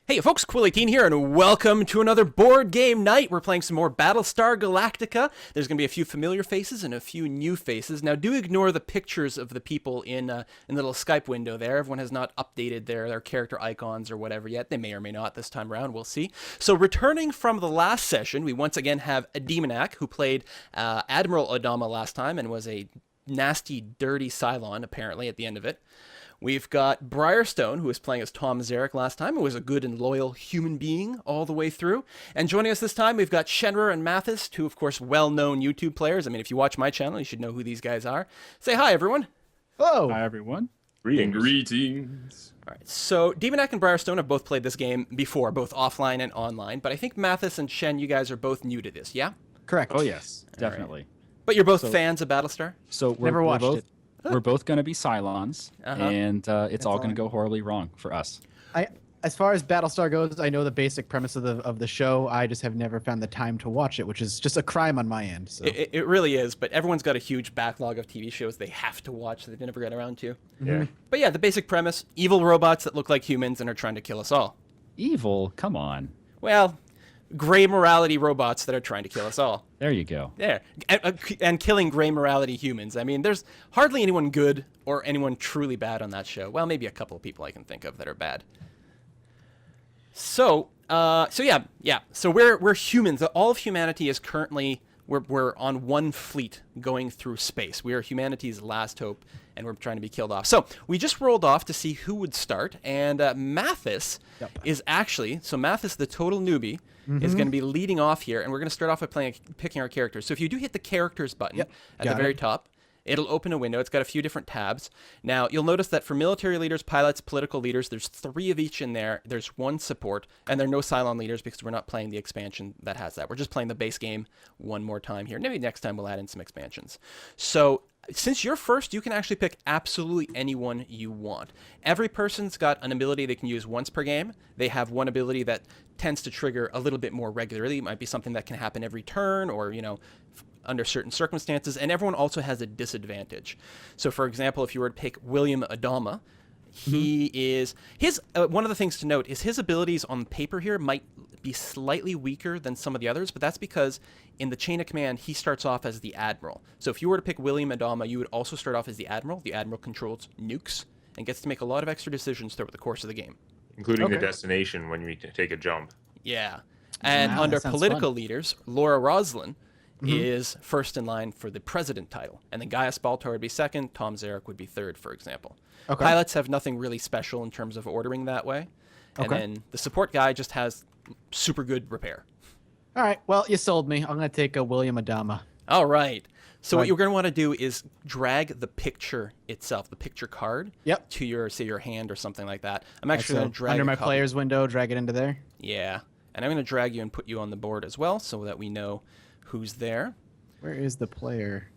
Hey folks, Quill18 here, and welcome to another board game night. We're playing some more Battlestar Galactica. There's going to be a few familiar faces and a few new faces. Now, do ignore the pictures of the people in the little Skype window there. Everyone has not updated their character icons or whatever yet. They may or may not this time around. We'll see. So, returning from the last session, we once again have a Demonac who played Admiral Adama last time and was a nasty, dirty Cylon, apparently, at the end of it. We've got Briarstone, who was playing as Tom Zarek last time, who was a good and loyal human being all the way through. And joining us this time, we've got Shenrer and Mathis, two, of course, well-known YouTube players. I mean, if you watch my channel, you should know who these guys are. Say hi, everyone. Hello. Hi, everyone. Greetings. All right, so Demonac and Briarstone have both played this game before, both offline and online. But I think Mathis and Shen, you guys are both new to this, yeah? Correct. Oh, yes, definitely. But you're both fans of Battlestar? So Never watched it. We're both going to be Cylons, and it's all going to go horribly wrong for us. As far as Battlestar goes, I know the basic premise of the show. I just have never found the time to watch it, which is just a crime on my end. So. It really is, but everyone's got a huge backlog of TV shows they have to watch that they never get around to. Yeah. But yeah, the basic premise, evil robots that look like humans and are trying to kill us all. Evil? Come on. Well, gray morality robots that are trying to kill us all. There you go. There. And killing gray morality humans. I mean, there's hardly anyone good or anyone truly bad on that show. Well, maybe a couple of people I can think of that are bad. So yeah. So we're humans. All of humanity is currently we're on one fleet going through space. We are humanity's last hope, and we're trying to be killed off. So we just rolled off to see who would start, and Mathis is actually Mathis, the total newbie, is going to be leading off here, and we're going to start off by picking our characters. So if you do hit the characters button at the very top, it'll open a window. It's got a few different tabs. Now, you'll notice that for military leaders, pilots, political leaders, there's 3 of each in there. There's 1 support, and there are no Cylon leaders because we're not playing the expansion that has that. We're just playing the base game one more time here. Maybe next time we'll add in some expansions. So since you're first, you can actually pick absolutely anyone you want. Every person's got an ability they can use once per game. They have one ability that tends to trigger a little bit more regularly. It might be something that can happen every turn or, under certain circumstances, and everyone also has a disadvantage. So, for example, if you were to pick William Adama, he is one of the things to note is his abilities on paper here might be slightly weaker than some of the others, but that's because in the chain of command he starts off as the admiral. So if you were to pick William Adama, you would also start off as the admiral. The admiral controls nukes and gets to make a lot of extra decisions throughout the course of the game, Including the destination when we take a jump. Yeah. And under political leaders, Laura Roslin is first in line for the president title. And then Gaius Baltar would be second, Tom Zarek would be third, for example. Okay. Pilots have nothing really special in terms of ordering that way. And then the support guy just has super good repair. All right. Well, you sold me. I'm going to take a William Adama. All right. So what you're going to want to do is drag the picture itself, the picture card, to your hand or something like that. I'm actually going to drag under my player's window, drag it into there. Yeah. And I'm going to drag you and put you on the board as well so that we know who's there. Where is the player?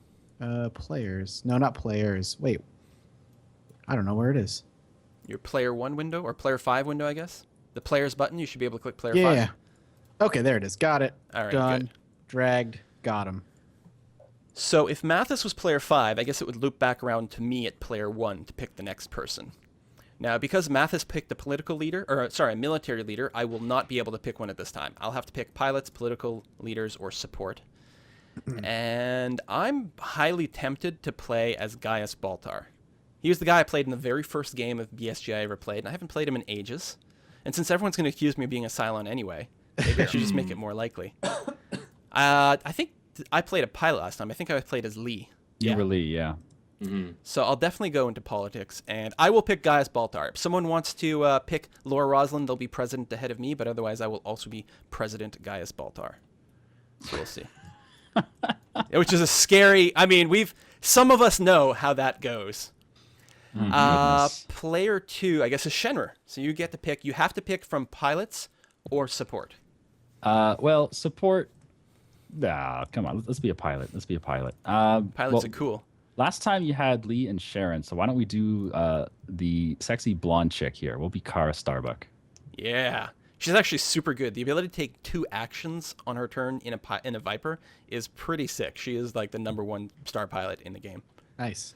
Players. No, not players. Wait. I don't know where it is. Your player 1 window or player 5 window, I guess. The players button, you should be able to click player 5. Yeah. Okay, there it is. Got it. All right, done. good. Dragged. Got him. So if Mathis was player 5, I guess it would loop back around to me at player 1 to pick the next person. Now, because Mathis picked a military leader, I will not be able to pick one at this time. I'll have to pick pilots, political leaders, or support. And I'm highly tempted to play as Gaius Baltar. He was the guy I played in the very first game of BSG I ever played, and I haven't played him in ages. And since everyone's going to accuse me of being a Cylon anyway, maybe I should just make it more likely. I think I played a pilot last time. I think I played as Lee. You were Lee, yeah. So I'll definitely go into politics, and I will pick Gaius Baltar. If someone wants to pick Laura Roslin, they'll be president ahead of me, but otherwise I will also be President Gaius Baltar. So we'll see. Which is a scary... I mean, some of us know how that goes. Player 2, I guess, is Shenrer. So you get to pick. You have to pick from pilots or support. Well, support... come on. Let's be a pilot. Pilots are cool. Last time you had Lee and Sharon, so why don't we do the sexy blonde chick here? We'll be Kara Starbuck. Yeah. She's actually super good. The ability to take 2 actions on her turn in a Viper is pretty sick. She is like the #1 star pilot in the game. Nice.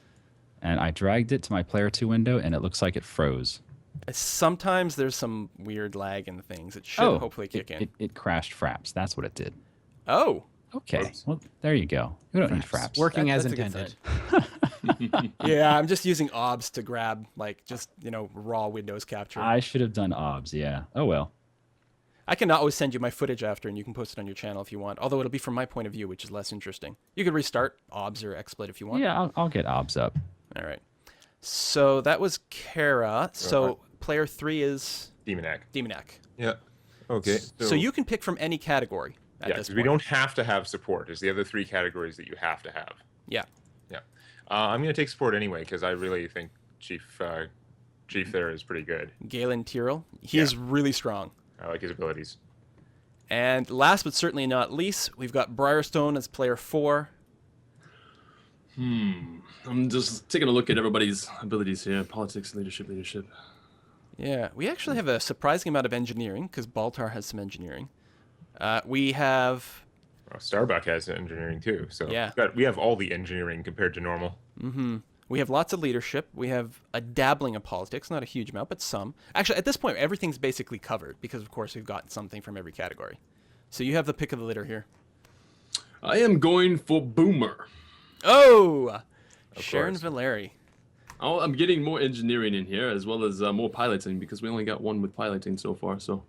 And I dragged it to my player 2 window, and it looks like it froze. Sometimes there's some weird lag in things. It should hopefully kick in. It crashed fraps. That's what it did. Oh. Okay. Oops. Well, there you go. We don't need fraps. Working as That's a good intended. Yeah, I'm just using OBS to grab raw Windows capture. I should have done OBS. Yeah. Oh well. I can always send you my footage after, and you can post it on your channel if you want. Although it'll be from my point of view, which is less interesting. You could restart OBS or XSplit if you want. Yeah, I'll get OBS up. All right. So that was Kara. So player 3 is Demonac. Demonac. Yeah. Okay. So you can pick from any category at Yeah, this 'cause point. we don't have to have support. There's the other 3 categories that you have to have. Yeah. Yeah. I'm going to take support anyway because I really think Chief there is pretty good. Galen Tyrrell. He is really strong. I like his abilities. And last but certainly not least, we've got Briarstone as player 4. I'm just taking a look at everybody's abilities here. Politics, leadership. Yeah, we actually have a surprising amount of engineering because Baltar has some engineering. We have... Well, Starbuck has engineering too, so Yeah. we have all the engineering compared to normal. We have lots of leadership. We have a dabbling of politics, not a huge amount, but some. Actually, at this point, everything's basically covered because, of course, we've got something from every category. So you have the pick of the litter here. I am going for Boomer. Oh! Sharon course. Valeri. Oh, I'm getting more engineering in here as well as more piloting because we only got 1 with piloting so far. So.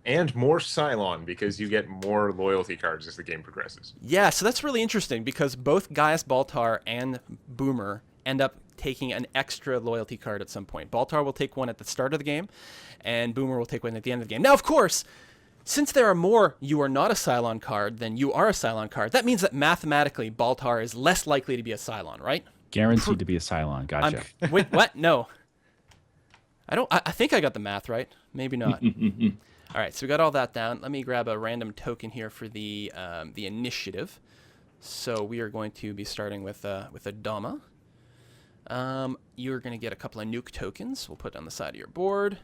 And more Cylon because you get more loyalty cards as the game progresses. Yeah, so that's really interesting because both Gaius Baltar and Boomer end up taking an extra loyalty card at some point. Baltar will take one at the start of the game, and Boomer will take one at the end of the game. Now, of course, since there are more you are not a Cylon card than you are a Cylon card, that means that mathematically Baltar is less likely to be a Cylon, right? Guaranteed to be a Cylon. Gotcha. Wait, what? No. I think I got the math right. Maybe not. All right, so we got all that down. Let me grab a random token here for the initiative. So we are going to be starting with Adama. You're going to get a couple of nuke tokens. We'll put on the side of your board.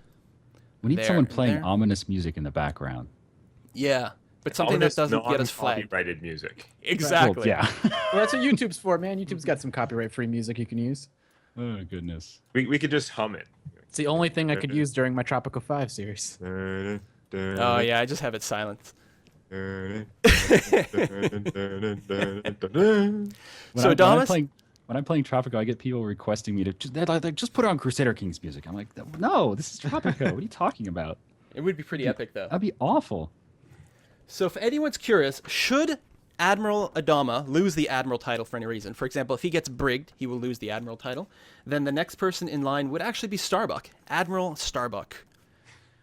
We need There, someone and playing there. ominous music in the background. Yeah, but something that doesn't get us flagged. Copyrighted music. Exactly. Well, yeah. Well, that's what YouTube's for, man. YouTube's got some copyright-free music you can use. Oh goodness. We could just hum it. It's the only thing I could use during my Tropico 5 series. Oh yeah, I just have it silent. When So Adamas, when I'm playing Tropico, I get people requesting me to they're like, just put on Crusader Kings music. I'm like, no, this is Tropico. What are you talking about? it would be pretty epic though. That'd be awful. So if anyone's curious, should Admiral Adama lose the Admiral title for any reason, for example, if he gets brigged, he will lose the Admiral title, then the next person in line would actually be Starbuck, Admiral Starbuck,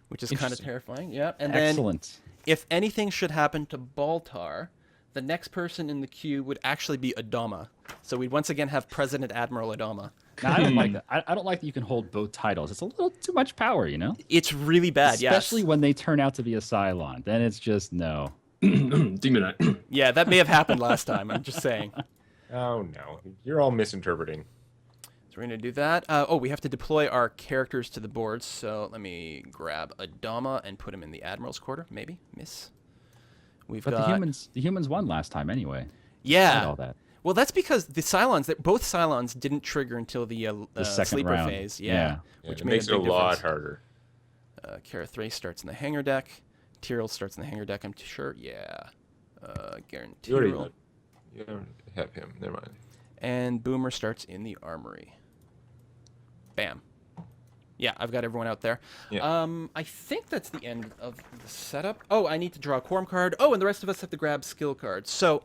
which is kind of Interesting. terrifying. Yeah, and then Excellent. if anything should happen to Baltar, the next person in the queue would actually be Adama. So we'd once again have President Admiral Adama. Now, I don't like that. I don't like that you can hold both titles. It's a little too much power, you know? It's really bad, Especially yes. when they turn out to be a Cylon. Then it's just no. Demonite. Yeah, that may have happened last time. I'm just saying. Oh no, you're all misinterpreting. So we're going to do that. We have to deploy our characters to the board. So let me grab Adama and put him in the Admiral's quarter. Maybe. Miss. We've But got... the humans won last time anyway. Yeah. Despite all that. Well, that's because the Cylons, both Cylons didn't trigger until the second sleeper round. phase. Yeah. Which It made makes a it a big lot difference. harder. Kara 3 starts in the hangar deck. Tyrrell starts in the hangar deck, I'm sure. Yeah. Garen You already Tyrrell. you don't have him. Never mind. And Boomer starts in the armory. Bam. Yeah, I've got everyone out there. Yeah. I think that's the end of the setup. Oh, I need to draw a quorum card. Oh, and the rest of us have to grab skill cards. So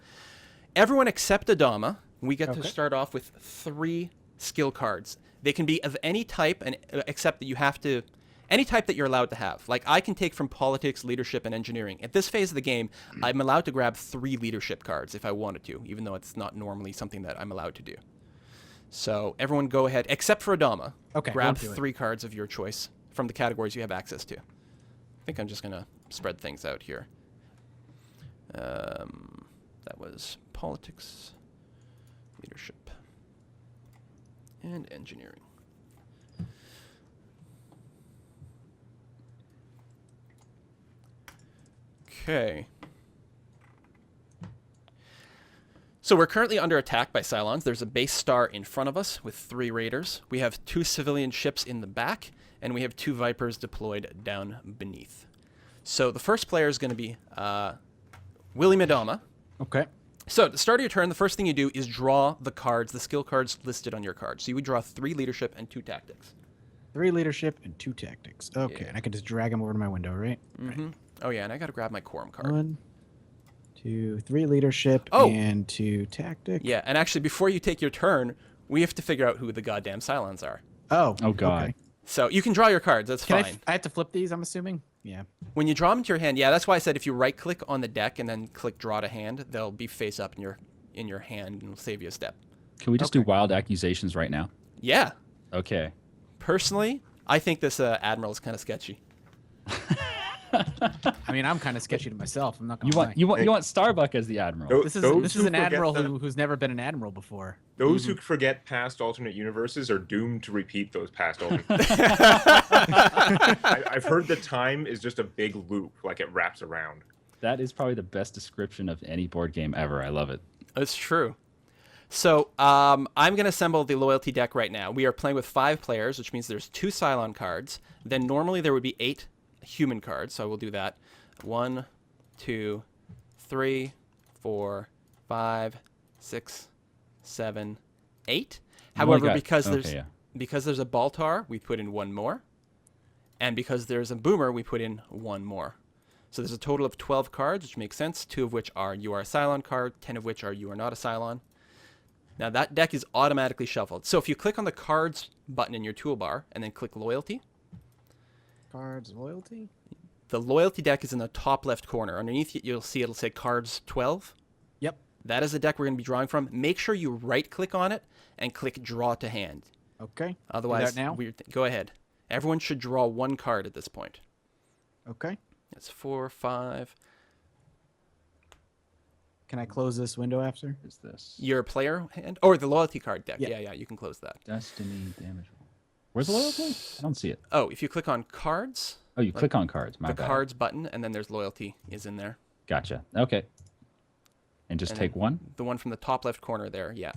everyone except Adama, we get to start off with 3 skill cards. They can be of any type, and except that you have to... Any type that you're allowed to have. Like, I can take from politics, leadership, and engineering. At this phase of the game, I'm allowed to grab 3 leadership cards if I wanted to, even though it's not normally something that I'm allowed to do. So everyone go ahead, except for Adama. Okay, Grab we'll do it. 3 cards of your choice from the categories you have access to. I think I'm just going to spread things out here. That was politics, leadership, and engineering. Okay. So we're currently under attack by Cylons. There's a base star in front of us with 3 raiders. We have 2 civilian ships in the back, and we have 2 Vipers deployed down beneath. So the first player is going to be Willie Madama. Okay. So at the start of your turn, the first thing you do is draw the cards, the skill cards listed on your card. So you would draw 3 leadership and 2 tactics. 3 leadership and 2 tactics. Okay, Yeah. and I can just drag them over to my window, right? Mm-hmm. Oh yeah, and I got to grab my quorum card. 1, 2, 3 leadership Oh! and 2 tactics. Yeah, and actually, before you take your turn, we have to figure out who the goddamn Cylons are. Oh. Oh, God. Okay. So you can draw your cards. That's Can fine. I have to flip these, I'm assuming? Yeah. When you draw them into your hand, yeah, that's why I said if you right-click on the deck and then click Draw to Hand, they'll be face up in your hand and it'll save you a step. Can we just do wild accusations right now? Yeah. Okay. Personally, I think this Admiral is kind of sketchy. I mean, I'm kind of sketchy to myself. I'm not You gonna lie. want Starbuck as the admiral. Tho- This is those this is who an forget admiral the- who's never been an admiral before. Those who forget past alternate universes are doomed to repeat those past alternate. I've heard the time is just a big loop, like it wraps around. That is probably the best description of any board game ever. I love it. That's true. So I'm going to assemble the loyalty deck right now. We are playing with 5 players, which means there's 2 Cylon cards. Then normally there would be 8 human cards, so I will do that. 1, 2, 3, 4, 5, 6, 7, 8. However, because there's a Baltar, we put in 1 more. And because there's a Boomer, we put in 1 more. So there's a total of 12 cards, which makes sense. 2 of which are you are a Cylon card, 10 of which are you are not a Cylon. Now that deck is automatically shuffled. So if you click on the cards button in your toolbar and then click loyalty, Cards loyalty. the loyalty deck is in the top left corner. Underneath it, you'll see it'll say cards 12. Yep. That is the deck we're going to be drawing from. Make sure you right click on it and click draw to hand. Okay. Otherwise, Do that now. go ahead. Everyone should draw 1 card at this point. Okay. That's 4, 5. Can I close this window after? Is this Your player hand or the loyalty card deck? Yeah. Yeah, you can close that. Destiny damage? Where's the loyalty? I don't see it. Oh, if you click on cards, Oh, you click on cards. My the bad. cards button, and then there's loyalty is in there. Gotcha. Okay. And just And take one. The one from the top left corner there, yeah.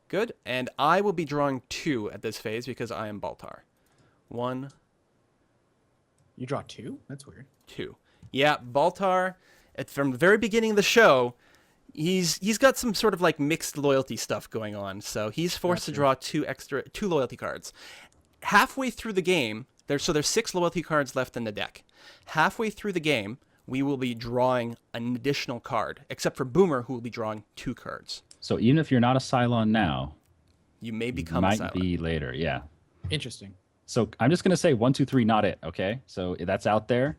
Good. And I will be drawing 2 at this phase because I am Baltar. 1, You draw 2? That's weird. 2. Yeah, Baltar, from the very beginning of the show, he's got some sort of like mixed loyalty stuff going on. So he's forced to draw 2 loyalty cards. Halfway through the game, there's 6 loyalty cards left in the deck. Halfway through the game, we will be drawing an additional card, except for Boomer, who will be drawing 2 cards. So even if you're not a Cylon now, You may you become a might Cylon. be later. Yeah. Interesting. So I'm just gonna say 1, 2, 3, not it. Okay. So that's out there.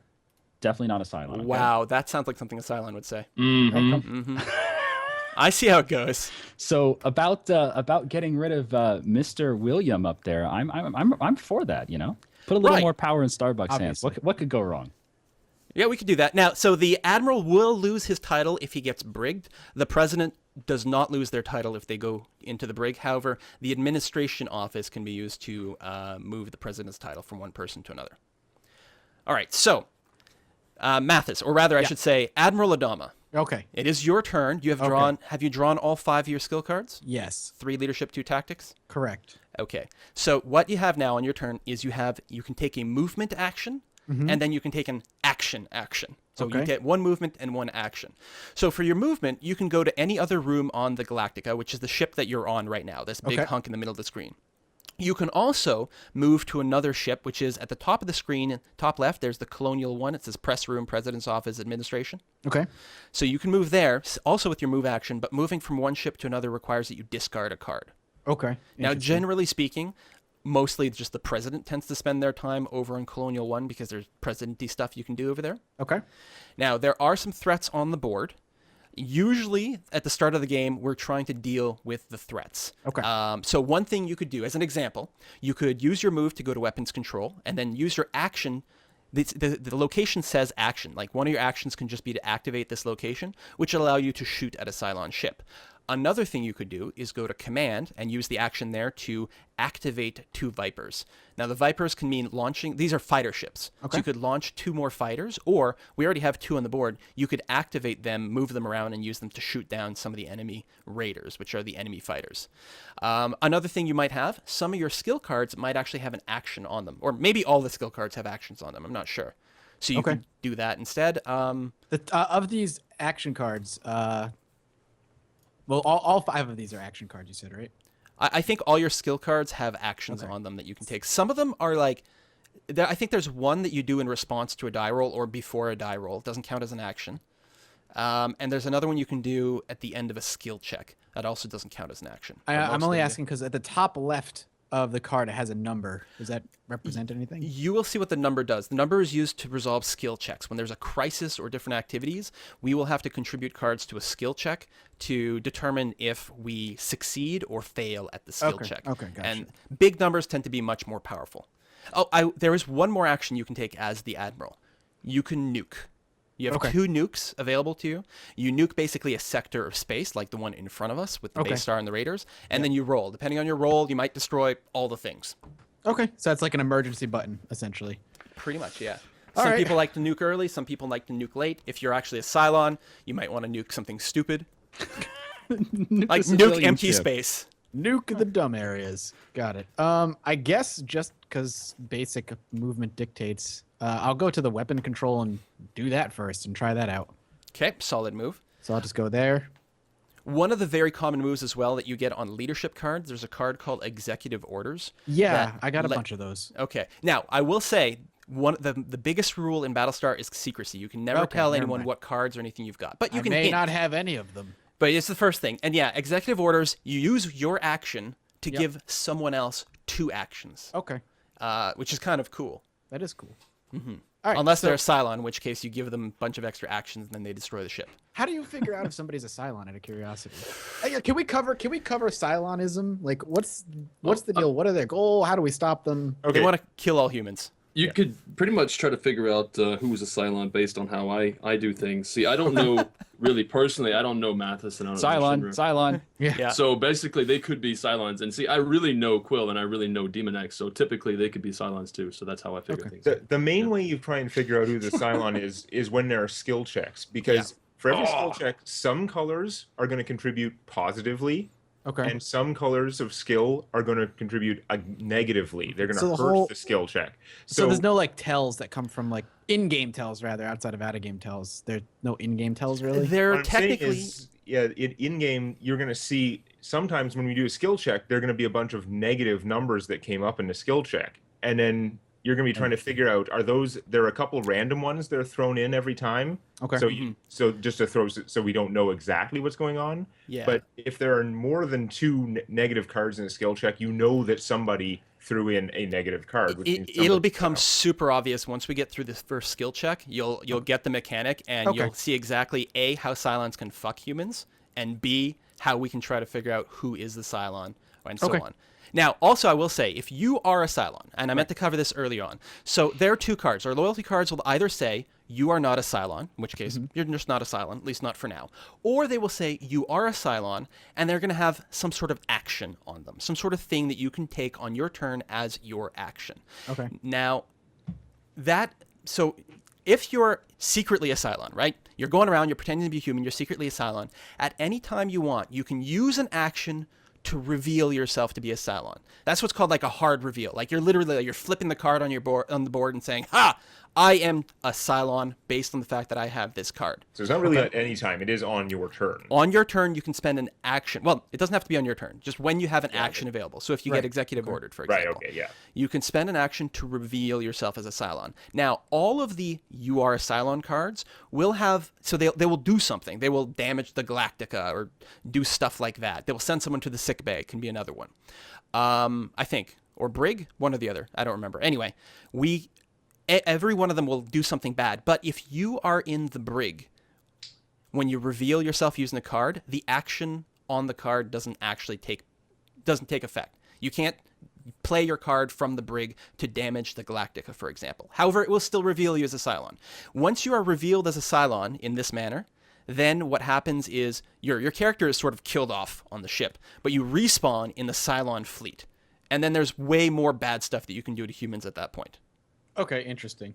Definitely not a Cylon. Okay? Wow, that sounds like something a Cylon would say. Mm-hmm. I see how it goes. So about getting rid of Mr. William up there, I'm for that. You know, put a little Right. more power in Starbucks' hands. Obviously. What could go wrong? Yeah, we could do that. Now, so the Admiral will lose his title if he gets brigged. The President does not lose their title if they go into the brig. However, the administration office can be used to move the President's title from one person to another. All right, so Mathis, or rather I should say Admiral Adama. Okay. It is your turn. You have Okay. drawn. Have you drawn all 5 of your skill cards? Yes. 3 leadership, 2 tactics? Correct. Okay. So what you have now on your turn is you can take a movement action, and then you can take an action. So you Okay. get 1 movement and 1 action. So for your movement, you can go to any other room on the Galactica, which is the ship that you're on right now, this big Okay. hunk in the middle of the screen. You can also move to another ship, which is at the top of the screen, top left, there's the Colonial one. It says Press Room, President's Office, Administration. Okay. So you can move there, also with your move action, but moving from one ship to another requires that you discard a card. Okay. Now, Interesting. generally speaking, mostly just the president tends to spend their time over in Colonial 1 because there's presidency stuff you can do over there. Okay. Now, there are some threats on the board. Usually, at the start of the game, we're trying to deal with the threats. Okay. So one thing you could do, as an example, you could use your move to go to weapons control, and then use your action. The location says action. Like one of your actions can just be to activate this location, which will allow you to shoot at a Cylon ship. Another thing you could do is go to command and use the action there to activate 2 Vipers. Now the Vipers can mean launching, these are fighter ships. So you could launch 2 more fighters, or we already have 2 on the board. You could activate them, move them around, and use them to shoot down some of the enemy raiders, which are the enemy fighters. Another thing you might have, some of your skill cards might actually have an action on them, or maybe all the skill cards have actions on them. I'm not sure. So you could do that instead. Of these action cards, well, all 5 of these are action cards, you said, right? I think all your skill cards have actions on them that you can take. Some of them are like, I think there's one that you do in response to a die roll or before a die roll. It doesn't count as an action. And there's another one you can do at the end of a skill check. That also doesn't count as an action. I'm only asking because at the top left of the card, it has a number. Does that represent anything? You will see what the number does. The number is used to resolve skill checks. When there's a crisis or different activities, we will have to contribute cards to a skill check to determine if we succeed or fail at the skill check. Okay, gotcha. And big numbers tend to be much more powerful. Oh, there is one more action you can take as the Admiral. You can nuke. You have 2 nukes available to you. You nuke basically a sector of space, like the one in front of us with the base star and the raiders, and then you roll. Depending on your roll, you might destroy all the things. Okay, so that's like an emergency button, essentially. Pretty much, yeah. All Some right. people like to nuke early. Some people like to nuke late. If you're actually a Cylon, you might want to nuke something stupid, like nuke empty space. Nuke the dumb areas. Got it. I guess just because basic movement dictates, I'll go to the weapon control and do that first and try that out. Okay, solid move. So I'll just go there. One of the very common moves as well that you get on leadership cards, there's a card called Executive Orders. Yeah, that I got a bunch of those. Okay. Now, I will say, the biggest rule in Battlestar is secrecy. You can never tell anyone what cards or anything you've got. But you can may hint. not have any of them. But it's the first thing. And yeah, Executive Orders, you use your action to give someone else 2 actions. Okay. Which is kind of cool. That is cool. All right, unless they're a Cylon, in which case you give them a bunch of extra actions and then they destroy the ship. How do you figure out if somebody's a Cylon out of curiosity? Can we cover Cylonism? Like, what's the deal? What are their goal? How do we stop them? They want to kill all humans. You could pretty much try to figure out who's a Cylon based on how I do things. See, I don't know really personally. I don't know Mathis and I don't know Shinra. Cylon. Yeah. So basically, they could be Cylons. And see, I really know Quill and I really know Demon X. So typically, they could be Cylons too. So that's how I figure things. The main way you try and figure out who the Cylon is when there are skill checks, because for every skill check, some colors are going to contribute positively. Okay. And some colors of skill are going to contribute negatively. They're going to hurt the skill check. So there's no like tells that come from like in-game tells rather outside of out-of-game tells. There's no in-game tells really. They're What I'm saying technically is, in-game, you're going to see sometimes when we do a skill check, there are going to be a bunch of negative numbers that came up in the skill check. And then you're going to be trying to figure out, there are a couple random ones that are thrown in every time. Okay. So so just to throw, so we don't know exactly what's going on. Yeah. But if there are more than 2 negative cards in a skill check, you know that somebody threw in a negative card. Which means It'll become super obvious once we get through this first skill check. You'll get the mechanic and you'll see exactly A, how Cylons can fuck humans, and B, how we can try to figure out who is the Cylon, and so on. Now, also, I will say, if you are a Cylon, and I meant to cover this early on, so there are 2 cards. Our loyalty cards will either say, you are not a Cylon, in which case, you're just not a Cylon, at least not for now. Or they will say, you are a Cylon, and they're going to have some sort of action on them, some sort of thing that you can take on your turn as your action. Okay. Now, so if you're secretly a Cylon, right? You're going around, you're pretending to be human, you're secretly a Cylon. At any time you want, you can use an action to reveal yourself to be a Cylon. That's what's called like a hard reveal. Like you're literally, you're flipping the card on your board, on the board and saying, ha, I am a Cylon based on the fact that I have this card. So it's not really at any time. It is on your turn. On your turn, you can spend an action. Well, it doesn't have to be on your turn. Just when you have an action available. So if you get executive ordered, for example. Right, okay, yeah. You can spend an action to reveal yourself as a Cylon. Now, all of the You Are a Cylon cards will have, so they will do something. They will damage the Galactica or do stuff like that. They will send someone to the sick bay, can be another one. I think. Or Brig, one or the other. I don't remember. Anyway, every one of them will do something bad. But if you are in the Brig, when you reveal yourself using a card, the action on the card doesn't take effect. You can't play your card from the Brig to damage the Galactica, for example. However, it will still reveal you as a Cylon. Once you are revealed as a Cylon in this manner, then what happens is your character is sort of killed off on the ship, but you respawn in the Cylon fleet. And then there's way more bad stuff that you can do to humans at that point. Okay, interesting.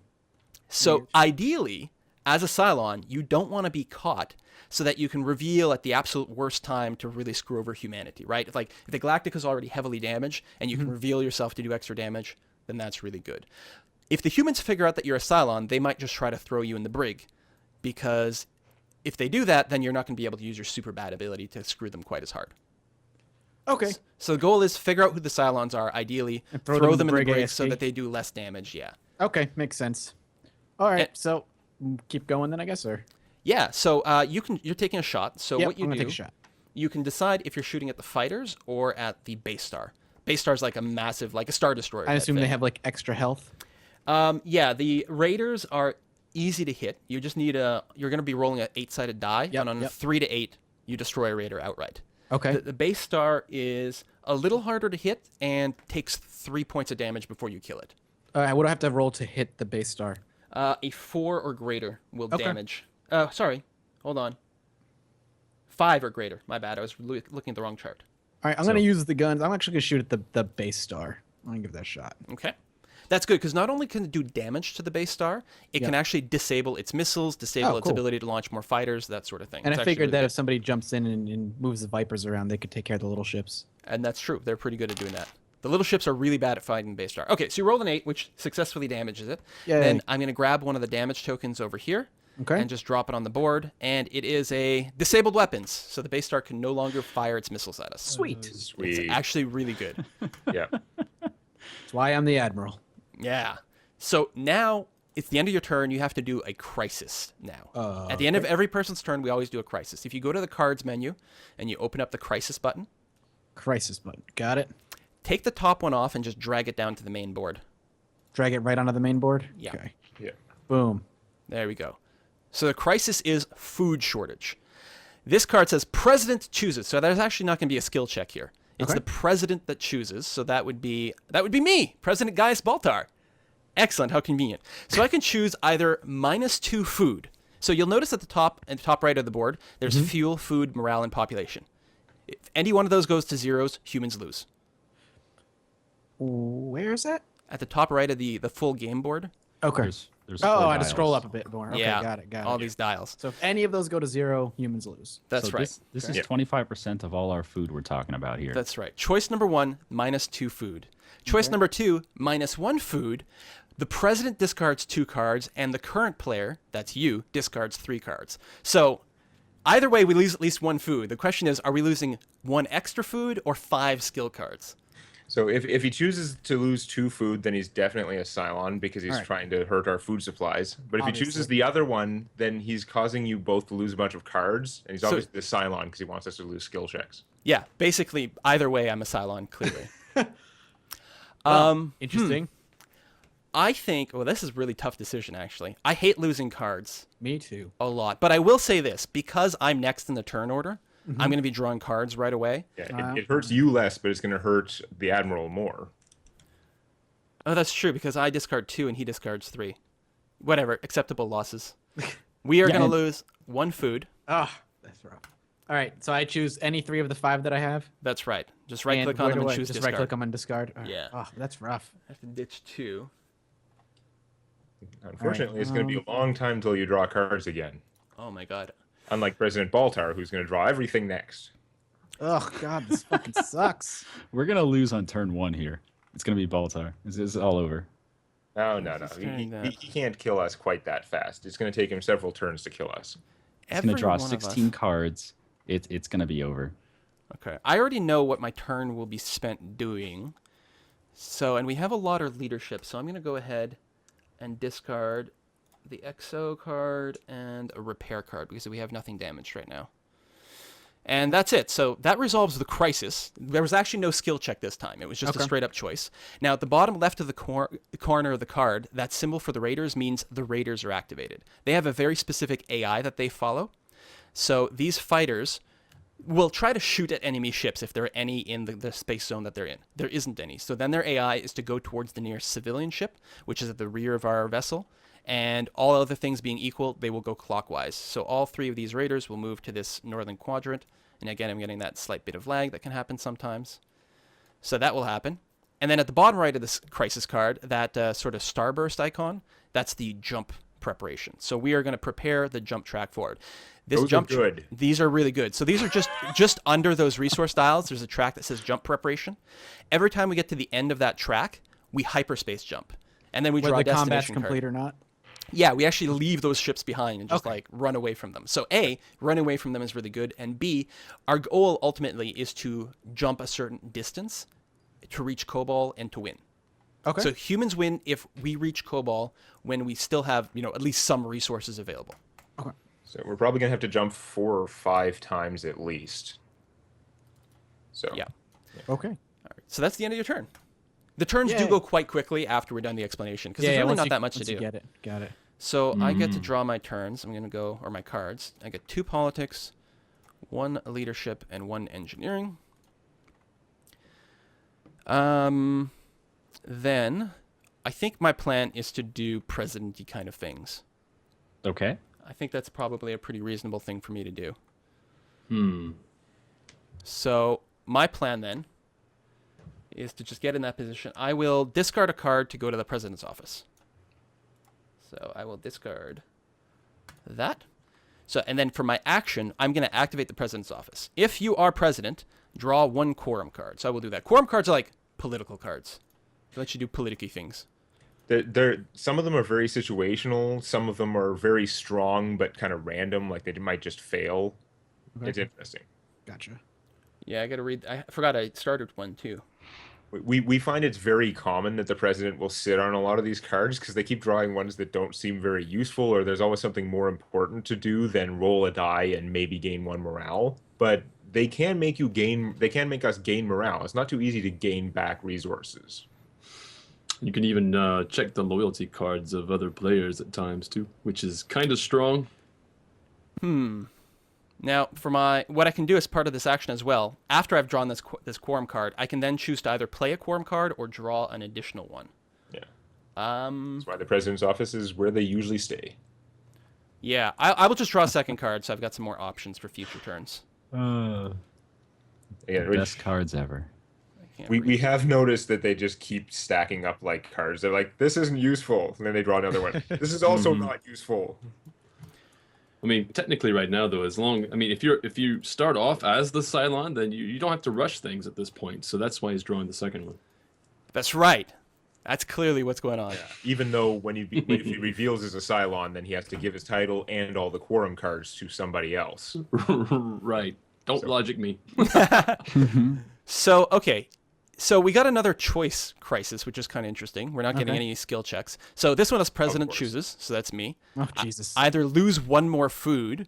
So ideally, as a Cylon, you don't want to be caught so that you can reveal at the absolute worst time to really screw over humanity, right? If the Galactica is already heavily damaged and you can reveal yourself to do extra damage, then that's really good. If the humans figure out that you're a Cylon, they might just try to throw you in the brig, because if they do that, then you're not going to be able to use your super bad ability to screw them quite as hard. Okay. So the goal is figure out who the Cylons are, ideally, And throw them in the brig so that they do less damage, yeah. Okay, makes sense. All right, And- so keep going then, I guess, or Yeah, so you're taking a shot. So Yep, what you I'm gonna do, take a shot. you can decide if you're shooting at the fighters or at the base star. Base star is like a massive, like a Star Destroyer. I type assume thing. they have like extra health. Yeah, the raiders are easy to hit. You just need you're going to be rolling an 8-sided die, Yep, and on a yep. 3 to 8, you destroy a raider outright. Okay. The base star is a little harder to hit and takes 3 points of damage before you kill it. What do I have to roll to hit the base star? A 4 or greater will Okay. damage. Sorry, hold on. 5 or greater. My bad. I was looking at the wrong chart. All right, I'm gonna use the guns. I'm actually gonna shoot at the base star. I'm gonna give that a shot. Okay. That's good, because not only can it do damage to the base star, it can actually disable its missiles, disable Oh, its cool. ability to launch more fighters, that sort of thing. And It's I actually figured really that good. if somebody jumps in and moves the Vipers around, they could take care of the little ships. And that's true. They're pretty good at doing that. The little ships are really bad at fighting base star. Okay, so you roll an 8, which successfully damages it. Yay. Then I'm going to grab one of the damage tokens over here Okay. and just drop it on the board. And it is a disabled weapons, so the base star can no longer fire its missiles at us. Sweet. Sweet. It's actually really good. Yeah. That's why I'm the admiral. Yeah. So now it's the end of your turn. You have to do a crisis now. At the end of every person's turn, we always do a crisis. If you go to the cards menu and you open up the crisis button, Crisis button. Got it. take the top one off and just drag it down to the main board. Drag it right onto the main board. Yeah. Okay. Yeah. Boom. There we go. So the crisis is food shortage. This card says president chooses. So there's actually not going to be a skill check here. It's Okay. the president that chooses. So that would be me, President Gaius Baltar. Excellent. How convenient. So I can choose either -2 food. So you'll notice at the top right of the board, there's fuel, food, morale, and population. If any one of those goes to zeros, humans lose. Where is that? At the top right of the full game board. Okay. There's Oh, 4 I had to scroll dials. up a bit more. Okay, yeah. got it. Got all it. these dials. So if any of those go to 0, humans lose. That's So right. This Okay. is 25% of all our food we're talking about here. That's right. Choice number 1, -2 food. Choice number 2, -1 food. The president discards 2 cards, and the current player, that's you, discards 3 cards. So either way, we lose at least 1 food. The question is, are we losing 1 extra food or 5 skill cards? So if he chooses to lose 2 food, then he's definitely a Cylon because he's Alright. trying to hurt our food supplies. But if he chooses Obviously. the other one, then he's causing you both to lose a bunch of cards, and he's So- obviously the Cylon because he wants us to lose skill checks. Yeah, basically, either way, I'm a Cylon, clearly. Interesting. I think, well, this is a really tough decision, actually. I hate losing cards Me too. a lot. But I will say this, because I'm next in the turn order, I'm going to be drawing cards right away. Yeah, it hurts you less, but it's going to hurt the Admiral more. Oh, that's true, because I discard 2 and he discards 3. Whatever, acceptable losses. We are Yeah, going to and- lose 1 food. Ah, that's rough. All right, so I choose any 3 of the 5 that I have. That's right. Just And right-click on where them do and I- choose just discard. right-click them and discard. All right. Yeah. Oh, that's rough. I have to ditch 2. Unfortunately, it's going to be a long time till you draw cards again. Oh, my God. Unlike President Baltar, who's going to draw everything next. Oh God, this fucking sucks. We're going to lose on turn 1 here. It's going to be Baltar. It's all over. No. Just doing that. He can't kill us quite that fast. It's going to take him several turns to kill us. It's going to draw one of us- 16 cards. It's going to be over. Okay. I already know what my turn will be spent doing. So, and we have a lot of leadership, so I'm going to go ahead and discard the XO card and a repair card because we have nothing damaged right now. And that's it. So that resolves the crisis. There was actually no skill check this time. It was just a Okay. straight up choice. Now, at the bottom left of the corner of the card, that symbol for the Raiders means the Raiders are activated. They have a very specific AI that they follow. So these fighters will try to shoot at enemy ships if there are any in the space zone that they're in. There isn't any. So then their AI is to go towards the nearest civilian ship, which is at the rear of our vessel, and all other things being equal, they will go clockwise. So all 3 of these raiders will move to this northern quadrant. And again, I'm getting that slight bit of lag that can happen sometimes. So that will happen. And then at the bottom right of this crisis card, that sort of starburst icon, that's the jump preparation. So we are going to prepare the jump track forward. This Those are good. These are really good. So these are just under those resource dials. There's a track that says jump preparation. Every time we get to the end of that track, we hyperspace jump. And then we draw a Whether the combat's destination complete card. or not. Yeah, we actually leave those ships behind and just Okay. like run away from them. So A, running away from them is really good. And B, our goal ultimately is to jump a certain distance to reach Cobol and to win. Okay. So humans win if we reach Cobol when we still have, at least some resources available. Okay. So we're probably gonna have to jump 4 or 5 times at least. So Yeah. Okay. All right. So that's the end of your turn. The turns do Yay. go quite quickly after we're done the explanation because there's really once not you- that much to once do. you get it. Got it. So I get to draw my turns. I'm going to go, or my cards. I get 2 politics, 1 leadership, and 1 engineering. Then I think my plan is to do president-y kind of things. Okay. I think that's probably a pretty reasonable thing for me to do. Hmm. So my plan then is to just get in that position. I will discard a card to go to the president's office. So I will discard that. So, and then for my action, I'm going to activate the president's office. If you are president, draw 1 quorum card. So I will do that. Quorum cards are like political cards. They let you do political things. some of them are very situational. Some of them are very strong but kind of random, like they might just fail. Okay. It's interesting. Gotcha. Yeah, I got to read. I forgot I started one too. We find it's very common that the president will sit on a lot of these cards because they keep drawing ones that don't seem very useful, or there's always something more important to do than roll a die and maybe gain 1 morale. But they can make us gain morale. It's not too easy to gain back resources. You can even check the loyalty cards of other players at times too, which is kind of strong. Now, for what I can do as part of this action as well, after I've drawn this quorum card, I can then choose to either play a quorum card or draw an additional one. Yeah. Um, That's why the president's office is where they usually stay. yeah, I will just draw a second card, so I've got some more options for future turns. Again, Best cards ever. I can't we read. have noticed that they just keep stacking up like cards. They're like, this isn't useful, and then they draw another one. This is also not useful. I mean, technically, right now though, if you start off as the Cylon, then you don't have to rush things at this point. So that's why he's drawing the second one. That's right. That's clearly what's going on. Even though if he reveals as a Cylon, then he has to give his title and all the quorum cards to somebody else. Right. Don't logic me. So, okay. So we got another choice crisis, which is kind of interesting. We're not getting Okay. any skill checks. So this one is president course. chooses, so that's me. Oh Jesus. Either lose 1 more food,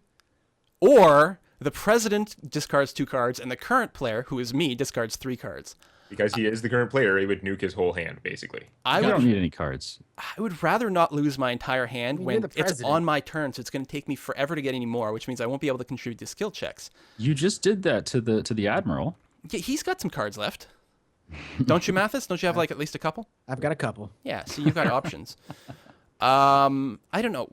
or the president discards 2 cards, and the current player, who is me, discards 3 cards. Because he is the current player, he would nuke his whole hand, basically. I You don't would, need any cards. I would rather not lose my entire hand You're when the it's president. on my turn, so it's going to take me forever to get any more, which means I won't be able to contribute to skill checks. You just did that to the admiral. Yeah, he's got some cards left. Don't you, Mathis? Don't you have like at least a couple? I've got a couple. Yeah, so you've got options. I don't know.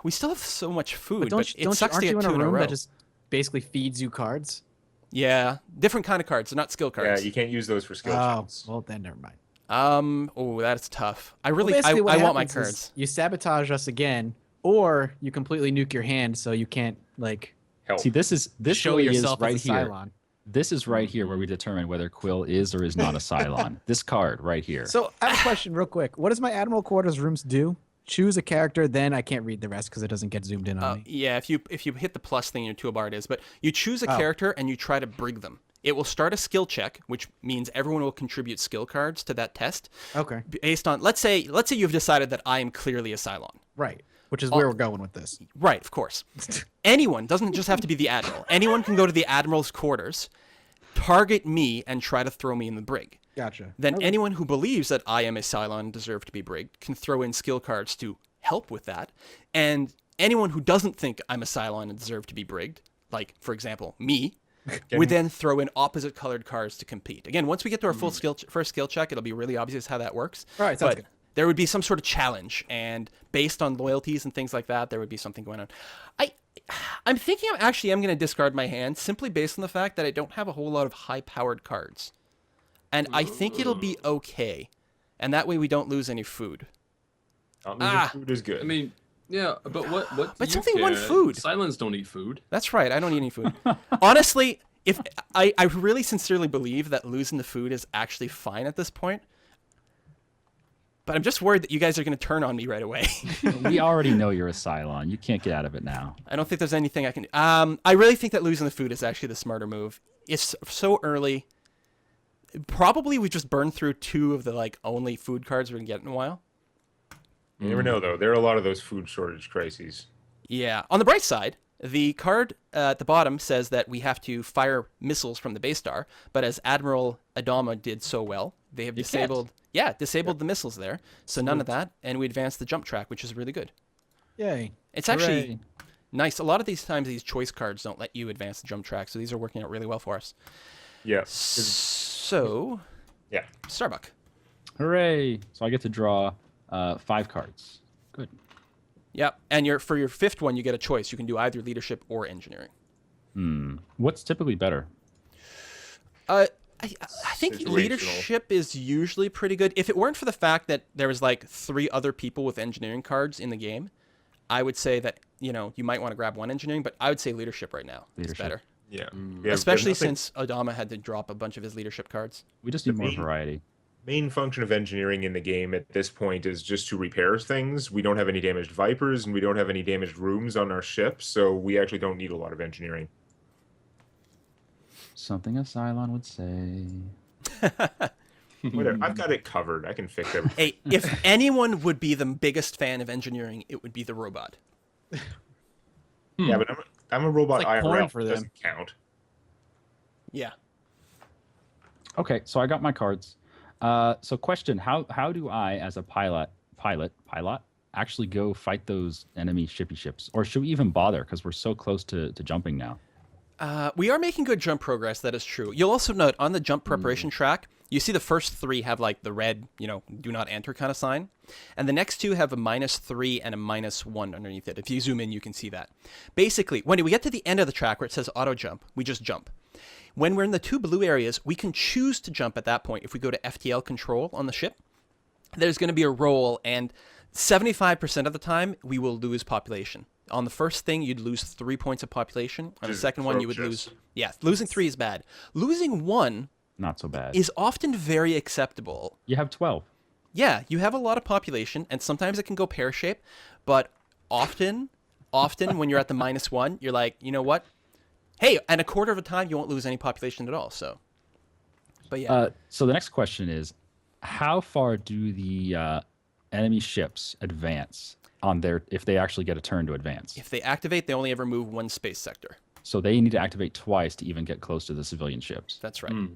We still have so much food, but it sucks aren't to you get in 2 a in a room row. that just basically feeds you cards? Yeah, different kind of cards. They're not skill Yeah, cards. you can't use those for skill Oh, checks. well then never mind. Oh, that's tough. I Well, really, I basically what want my happens is cards. You sabotage us again, or you completely nuke your hand so you can't like Help. See, this show really yourself is right as a here. Cylon. This is right here where we determine whether Quill is or is not a Cylon. This card right here. So I have a question real quick. What does my Admiral Quarters rooms do? Choose a character, then I can't read the rest because it doesn't get zoomed in on me. Yeah, if you hit the plus thing in your toolbar, it is. But you choose a Oh. character and you try to brig them. It will start a skill check, which means everyone will contribute skill cards to that test. Okay, Based on, let's say you've decided that I am clearly a Cylon. right. Which is where we're going with this. Right, of course. Anyone doesn't just have to be the admiral. Anyone can go to the admiral's quarters, target me, and try to throw me in the brig. Gotcha. Then Okay. anyone who believes that I am a Cylon and deserve to be brigged can throw in skill cards to help with that. And anyone who doesn't think I'm a Cylon and deserve to be brigged, like, for example, me, would then throw in opposite colored cards to compete. Again, once we get to our full first skill check, it'll be really obvious how that works. All right, sounds but good. there would be some sort of challenge, and based on loyalties and things like that, there would be something going on. I'm thinking I'm going to discard my hand simply based on the fact that I don't have a whole lot of high-powered cards. And I think it'll be okay. And that way we don't lose any food. Not losing food is good. I mean, yeah, but what? But do it's you only one care? food. Cylons don't eat food. That's right. I don't eat any food. Honestly, if I really sincerely believe that losing the food is actually fine at this point. But I'm just worried that you guys are going to turn on me right away. We already know you're a Cylon. You can't get out of it now. I don't think there's anything I can do. I really think that losing the food is actually the smarter move. It's so early. Probably we just burned through 2 of the like only food cards we're going to get in a while. You never know, though. There are a lot of those food shortage crises. Yeah. On the bright side, the card at the bottom says that we have to fire missiles from the base star, but as Admiral Adama did so well, they have disabled the missiles there. So none of that, and we advance the jump track, which is really good. Yay. It's actually nice. A lot of these times, these choice cards don't let you advance the jump track, so these are working out really well for us. Yeah. So, Yeah. Starbuck. Hooray! So I get to draw 5 cards. Good. Yep, and for your 5th one, you get a choice. You can do either leadership or engineering. What's typically better? I think Situational. leadership is usually pretty good. If it weren't for the fact that there was like 3 other people with engineering cards in the game, I would say that, you might want to grab one engineering, but I would say leadership right now is better. Yeah. Especially since Adama had to drop a bunch of his leadership cards. We just need more variety. Main function of engineering in the game at this point is just to repair things. We don't have any damaged Vipers, and we don't have any damaged rooms on our ship, so we actually don't need a lot of engineering. Something a Cylon would say. Whatever. I've got it covered. I can fix everything. Hey, if anyone would be the biggest fan of engineering, it would be the robot. Yeah, but I'm a robot It's like porn IRL. for It them. doesn't count. Yeah. Okay, so I got my cards. So question, how do I, as a pilot, actually go fight those enemy ships? Or should we even bother, because we're so close to jumping now? We are making good jump progress, that is true. You'll also note on the jump preparation track, you see the first 3 have like the red, do not enter kind of sign. And the next 2 have a -3 and a -1 underneath it. If you zoom in, you can see that. Basically, when we get to the end of the track where it says auto jump, we just jump. When we're in the 2 blue areas, we can choose to jump at that point. If we go to FTL control on the ship, there's going to be a roll, and 75% of the time, we will lose population. On the first thing, you'd lose 3 points of population. On the second one, you would lose... Yeah, losing 3 is bad. Losing 1 Not so bad. is often very acceptable. You have 12. Yeah, you have a lot of population, and sometimes it can go pear-shaped, but often when you're at the -1, you're like, you know what? Hey, and a quarter of the time, you won't lose any population at all, so... But yeah. So the next question is, how far do the enemy ships advance if they actually get a turn to advance? If they activate, they only ever move 1 space sector. So they need to activate twice to even get close to the civilian ships. That's right.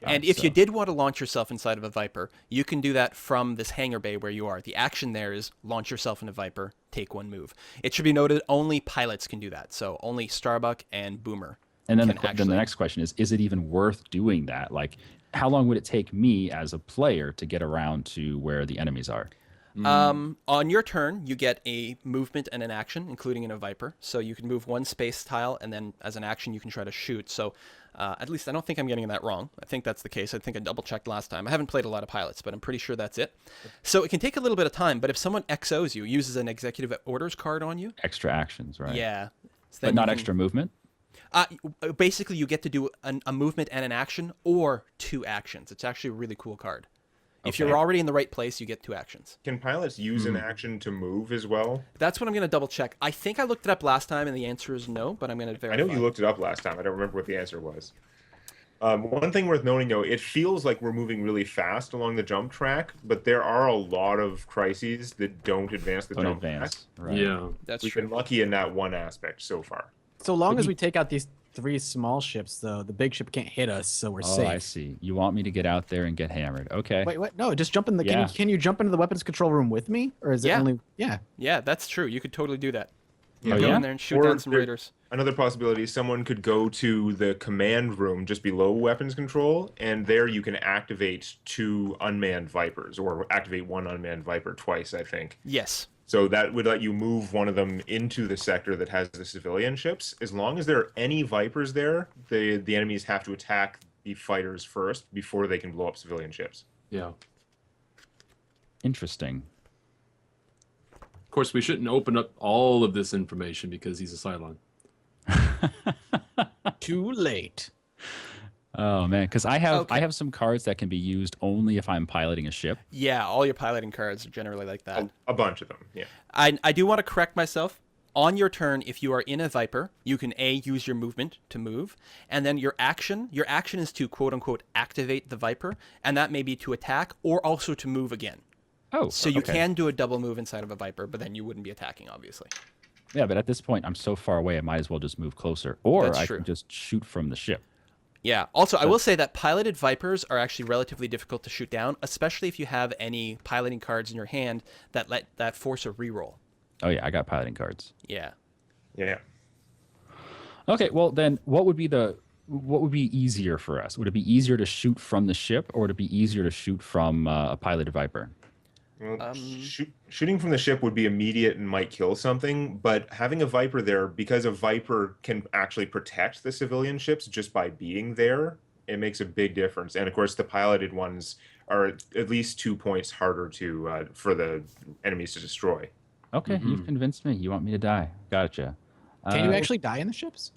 And if you did want to launch yourself inside of a Viper, you can do that from this hangar bay where you are. The action there is launch yourself in a Viper, take 1 move. It should be noted only pilots can do that. So only Starbuck and Boomer. And then the next question is it even worth doing that? Like, how long would it take me as a player to get around to where the enemies are? On your turn, you get a movement and an action, including in a Viper. So you can move 1 space tile, and then as an action, you can try to shoot. So at least I don't think I'm getting that wrong. I think that's the case. I think I double-checked last time. I haven't played a lot of pilots, but I'm pretty sure that's it. So it can take a little bit of time, but if someone XOs you, uses an executive orders card on you... Extra actions, right? Yeah. So But not extra movement? Basically, you get to do a movement and an action, or 2 actions. It's actually a really cool card. If you're already in the right place, you get 2 actions. Can pilots use an action to move as well? That's what I'm going to double check. I think I looked it up last time, and the answer is no, but I'm going to verify. I know you looked it up last time. I don't remember what the answer was. One thing worth noting, though, it feels like we're moving really fast along the jump track, but there are a lot of crises that don't advance the jump track. Right. Yeah. That's We've true. been lucky in that one aspect so far. So long as we take out these 3 small ships, though, the big ship can't hit us, so we're Oh, safe. I see. You want me to get out there and get hammered. Okay. Wait, what? No, just jump in the... Yeah. Can you jump into the weapons control room with me? Or is it Yeah. only... Yeah. Yeah, that's true. You could totally do that. You Oh, go yeah? in there and shoot Or down some there- raiders. Another possibility is someone could go to the command room just below weapons control, and there you can activate 2 unmanned Vipers, or activate 1 unmanned Viper twice, I think. Yes. So that would let you move one of them into the sector that has the civilian ships. As long as there are any Vipers there, the enemies have to attack the fighters first before they can blow up civilian ships. Yeah. Interesting. Of course, we shouldn't open up all of this information because he's a Cylon. Too late. Oh man, because I Okay. have some cards that can be used only if I'm piloting a ship. Yeah, all your piloting cards are generally like that. A bunch of them, yeah. I do want to correct myself. On your turn, if you are in a Viper, you can use your movement to move, and then your action is to quote unquote activate the Viper, and that may be to attack or also to move again. Oh, So you okay. can do a double move inside of a Viper, but then you wouldn't be attacking, obviously. Yeah, but at this point, I'm so far away, I might as well just move closer, or That's I true. can just shoot from the ship. Yeah. Also, I will say that piloted Vipers are actually relatively difficult to shoot down, especially if you have any piloting cards in your hand that force a reroll. Oh yeah, I got piloting cards. Yeah. Yeah. Okay, well then, what would be easier for us? Would it be easier to shoot from the ship, or would it be easier to shoot from a piloted Viper? Well, shooting from the ship would be immediate and might kill something, but having a Viper there, because a Viper can actually protect the civilian ships just by being there, it makes a big difference. And of course, the piloted ones are at least 2 points harder to for the enemies to destroy. Okay, you've convinced me. You want me to die? Gotcha. Can you actually die in the ships?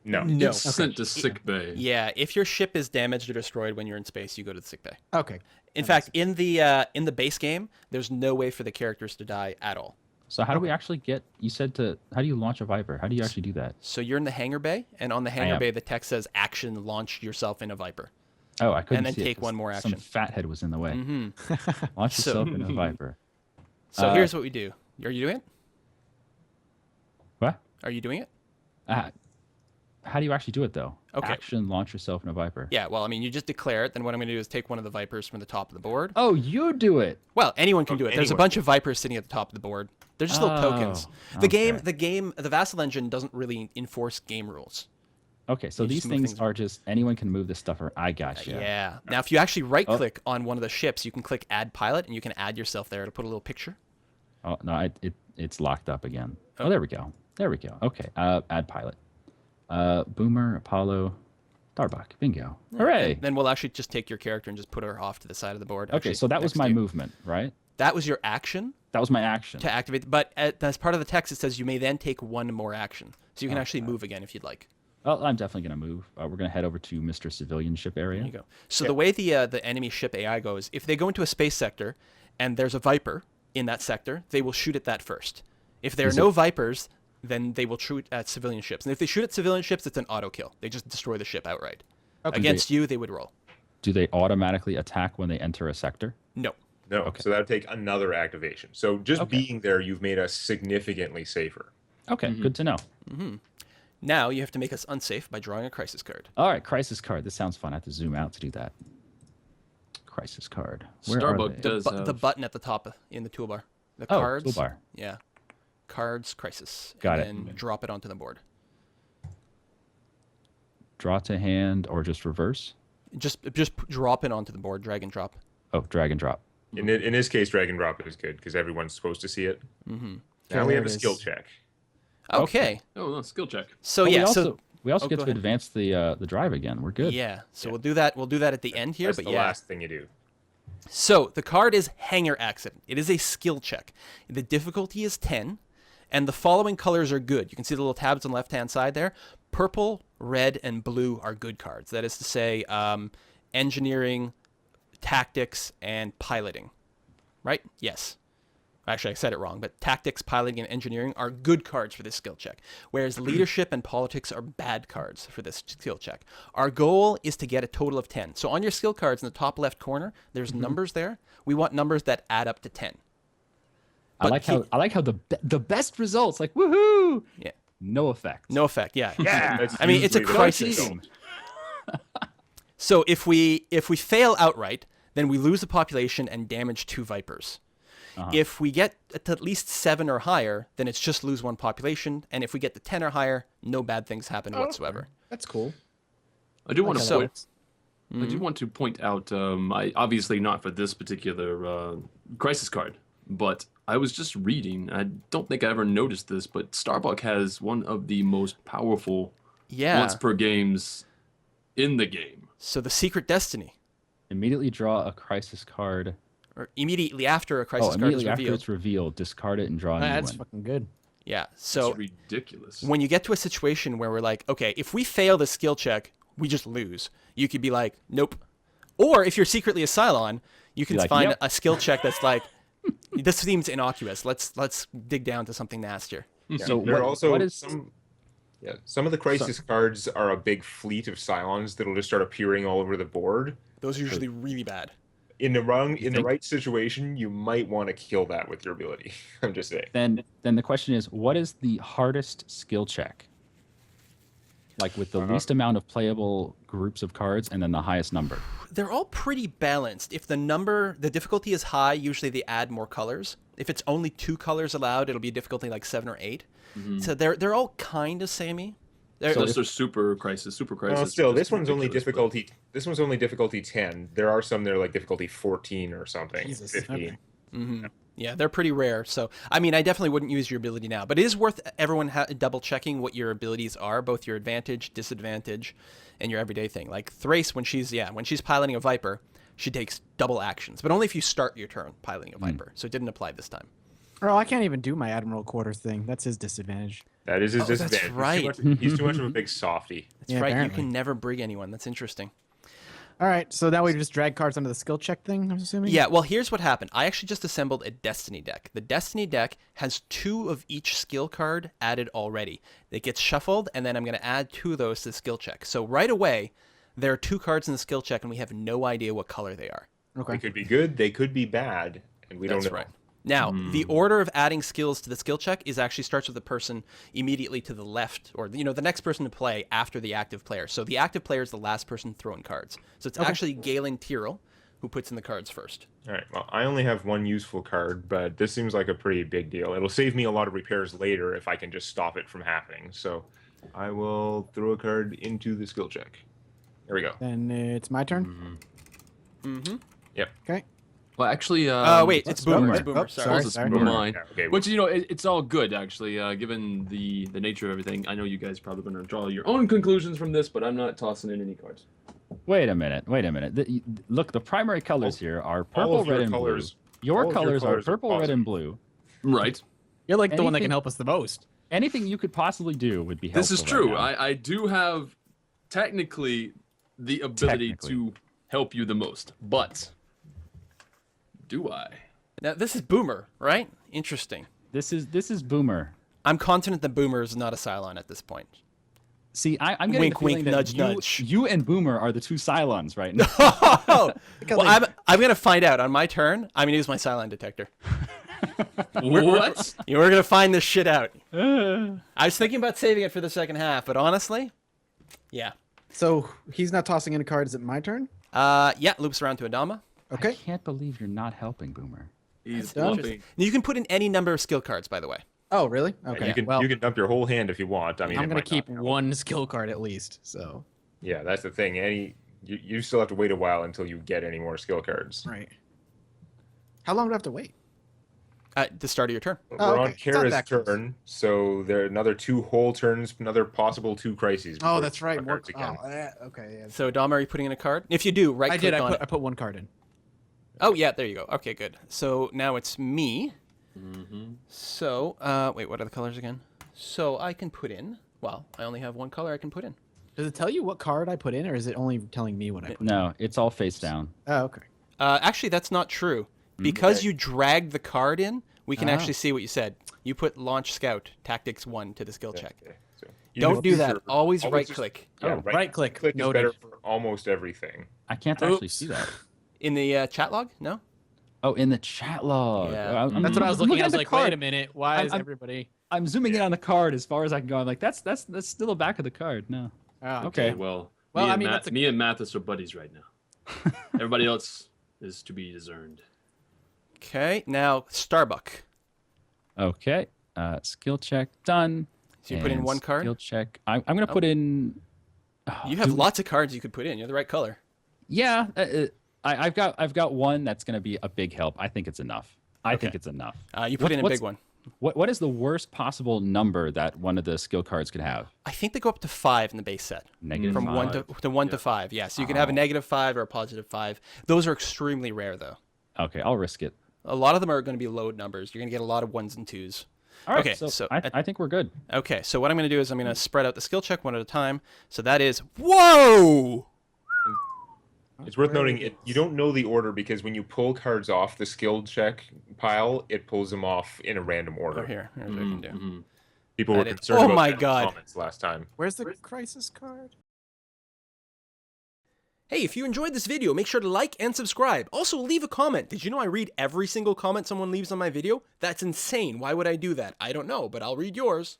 No. No. It's sent to sick bay. Yeah. If your ship is damaged or destroyed when you're in space, you go to the sick bay. Okay. In fact, in the base game, there's no way for the characters to die at all. So how do we actually get? You said to. How do you launch a Viper? How do you actually do that? So you're in the hangar bay, and on the hangar am. bay, the text says "Action: Launch yourself in a Viper." Oh, I couldn't then see it take 'cause one more Some action. fathead was in the way. Mm-hmm. Launch So- yourself in a Viper. So here's what we do. Are you doing it? What? Are you doing it? How do you actually do it though? Okay. Action, launch yourself in a Viper. Yeah. Well, I mean, you just declare it. Then what I'm going to do is take one of the Vipers from the top of the board. Oh, you do it. Well, anyone can do it. There's a anyone. bunch of Vipers sitting at the top of the board. They're just little tokens. Oh, The Vassal engine doesn't really enforce game rules. Okay, so You these just move things things are just anyone can move this stuff. Or I gotcha. Yeah. Now, if you actually right-click on one of the ships, you can click Add Pilot, and you can add yourself there to put a little picture. Oh no, it's locked up again. Oh, there we go. There we go. Okay, add pilot. Boomer, Apollo, Darbuck. Bingo. Hooray. Then we'll actually just take your character and just put her off to the side of the board. Okay, actually, so that was next my to you. movement, right? That was your action That was my action. to activate. But as part of the text, it says you may then take one more action. So you can actually move again if you'd like. Well, I'm definitely gonna move. We're gonna head over to Mr. Civilian Ship area. There you go. So the way the enemy ship AI goes, if they go into a space sector and there's a Viper in that sector, they will shoot at that first. If there are no Vipers, then they will shoot at civilian ships. And if they shoot at civilian ships, it's an auto kill. They just destroy the ship outright. Against you, they would roll. Do they automatically attack when they enter a sector? No. No. Okay. So that would take another activation. So just being there, you've made us significantly safer. Okay, good to know. Now you have to make us unsafe by drawing a crisis card. All right, crisis card. This sounds fun. I have to zoom out to do that. Crisis card. Where are Starbuck they? does have... The button at the top in the toolbar. The Oh, cards. toolbar. Yeah. Cards, crisis. Got it. and then drop it onto the board. Draw to hand or just reverse? Just drop it onto the board, drag and drop. Oh, drag and drop. In this case, drag and drop is good because everyone's supposed to see it. Mm-hmm. Now we there have a it skill is. check. Okay. Oh, no, skill check. So Oh, yeah, we also Oh, get go to ahead. advance the drive again. We're good. yeah. So we'll do that. We'll do that at the end here. That's But the yeah. last thing you do. So the card is Hangar Accident. It is a skill check. The difficulty is 10, and the following colors are good. You can see the little tabs on the left-hand side there. Purple, red, and blue are good cards. That is to say, engineering, tactics, and piloting. Right? Yes. Actually, I said it wrong, but tactics, piloting, and engineering are good cards for this skill check, whereas leadership and politics are bad cards for this skill check. Our goal is to get a total of 10. So on your skill cards in the top left corner, there's numbers there. We want numbers that add up to 10. I like how the best results, like woohoo, Yeah. no effect. No effect. Yeah. That's I mean, it's a usually the crisis. result. So if we fail outright, then we lose the population and damage 2 Vipers. If we get to at least 7 or higher, then it's just lose 1 population. And if we get to 10 or higher, no bad things happen whatsoever. That's cool. I do want to So- I do want to point out, I obviously not for this particular crisis card, but I was just reading. I don't think I ever noticed this, but Starbuck has one of the most powerful once per games in the game. So the Secret Destiny. Immediately draw a crisis card. Or immediately after a crisis card is Immediately after revealed. it's revealed, discard it and draw a new That's one. fucking good. Yeah. So It's ridiculous. when you get to a situation where we're like, okay, if we fail the skill check, we just lose. You could be like, nope. Or if you're secretly a Cylon, you can Be like, find yep. a skill check that's like, this seems innocuous. Let's dig down to something nastier. Yeah, So there are also what is some of the crisis cards are a big fleet of Cylons that'll just start appearing all over the board. Those are usually really bad. In the think? right situation, you might want to kill that with your ability. I'm just saying. Then the question is, what is the hardest skill check? Like with the least amount of playable groups of cards and then the highest number. They're all pretty balanced. If the difficulty is high, usually they add more colors. If it's only 2 colors allowed, it'll be difficulty like 7 or 8. So they're all kind of samey. Unless they're super crisis. Well, still, is this one's only ridiculous, but- difficulty. This one's only difficulty 10. There are some that are like difficulty 14 or something. Jesus, 15. okay. Yeah, they're pretty rare. So, I mean, I definitely wouldn't use your ability now, but it is worth everyone double checking what your abilities are, both your advantage, disadvantage, and your everyday thing. Like Thrace, when she's piloting a Viper, she takes double actions, but only if you start your turn piloting a Viper. So it didn't apply this time. Oh, I can't even do my Admiral Quarters thing. That's his disadvantage. That is his that's disadvantage. right. He's too much of a big softy. That's Yeah, right. apparently. You can never brig anyone. That's interesting. All right, so now we just drag cards under the skill check thing, I'm assuming? Yeah, well, here's what happened. I actually just assembled a Destiny deck. The Destiny deck has 2 of each skill card added already. It gets shuffled, and then I'm going to add 2 of those to the skill check. So right away, there are 2 cards in the skill check, and we have no idea what color they are. Okay. They could be good. They could be bad, and we That's don't know. right. Now, the order of adding skills to the skill check is actually starts with the person immediately to the left, or the next person to play after the active player. So the active player is the last person throwing cards. So it's actually Galen Tyrrell who puts in the cards first. All right. Well, I only have 1 useful card, but this seems like a pretty big deal. It'll save me a lot of repairs later if I can just stop it from happening. So I will throw a card into the skill check. There we go. Then it's my turn. Yep. Okay. Well, actually, Wait, it's Boomer. It's Boomer. Oh, Sorry. sorry. This is sorry. mine. Okay, Which, it's all good, actually, given the nature of everything. I know you guys are probably going to draw your own conclusions from this, but I'm not tossing in any cards. Wait a minute. Look, the primary colors here are all purple, of your red, and colors- blue. Your all of your colors are colors are purple, red, and blue. Right. You're like the one that Anything- can help us the most. Anything you could possibly do would be helpful. This is right true. now. I do have, technically, the ability to help you the most. But, do I? Now, this is Boomer, right? Interesting. This is Boomer. I'm confident that Boomer is not a Cylon at this point. See, I'm getting Wink, the feeling wink, that nudge, you, nudge. you and Boomer are the 2 Cylons right now. Oh, well, I'm going to find out on my turn. I'm going to use my Cylon detector. What? We're going to find this shit out. I was thinking about saving it for the second half, but honestly, yeah. So he's not tossing in a card. Is it my turn? Yeah, loops around to Adama. I Okay. can't believe you're not helping Boomer. He's dumb. bluffing. You can put in any number of skill cards, by the way. Oh, really? Okay. You can well, you can dump your whole hand if you want. I mean, I'm it going to might keep not help. 1 skill card at least. So, Yeah, that's the thing. You still have to wait a while until you get any more skill cards. right. How long do I have to wait? At the start of your turn. We're Oh, on okay. It's not Kara's that close. turn, so there are another 2 whole turns, another possible 2 crises. Oh, before that's you right. draw More, cards again. okay. Yeah. So, Adama, are you putting in a card? If you do, right I click did. on it. I put 1 card in. Oh, yeah, there you go. Okay, good. So now it's me. Mm-hmm. So, wait, what are the colors again? So I can put in, well, I only have 1 color I can put in. Does it tell you what card I put in, or is it only telling me what I put in? No, it's all face down. Oh, okay. Actually, that's not true. Because you dragged the card in, we can Ah. actually see what you said. You put Launch Scout Tactics 1 to the skill check. Okay, so you Don't just do that. your- Always always right just- click. Yeah, Oh, right click. Click is Noted. better for almost everything. I can't actually Oops. see that. In the chat log? No? Oh, in the chat log. Yeah. That's what I was looking at. I was at the like, card. wait a minute. Why is I'm- everybody? I'm zooming in on the card as far as I can go. I'm like, that's still the back of the card. No. Oh, Okay. Well, Well, me, I and mean, that's a- me and Mathis are buddies right now. Everybody else is to be discerned. Okay, now Starbuck. Okay. Skill check done. So you put in And one card? Skill check. I'm gonna put in. You have lots of cards you could put in. You're the right color. Yeah. I've got one that's gonna be a big help. I think it's enough. I think Okay. it's enough. You put in a What's- big one. What is the worst possible number that one of the skill cards could have? I think they go up to 5 in the base set. Negative From 5. 1 to 5. Yeah, so you can have a -5 or a +5. Those are extremely rare, though. Okay, I'll risk it. A lot of them are going to be low numbers. You're going to get a lot of 1s and 2s. All right. Okay, So, so I think we're good. Okay, so what I'm going to do is I'm going to spread out the skill check one at a time. So that is, whoa! It's worth noting you don't know the order because when you pull cards off the skill check pile, it pulls them off in a random order. Oh, here's what I can do. Mhm. People were That is- concerned oh about my that in the God. comments last time. Where's the crisis card? Hey, if you enjoyed this video, make sure to like and subscribe. Also, leave a comment. Did you know I read every single comment someone leaves on my video? That's insane. Why would I do that? I don't know, but I'll read yours.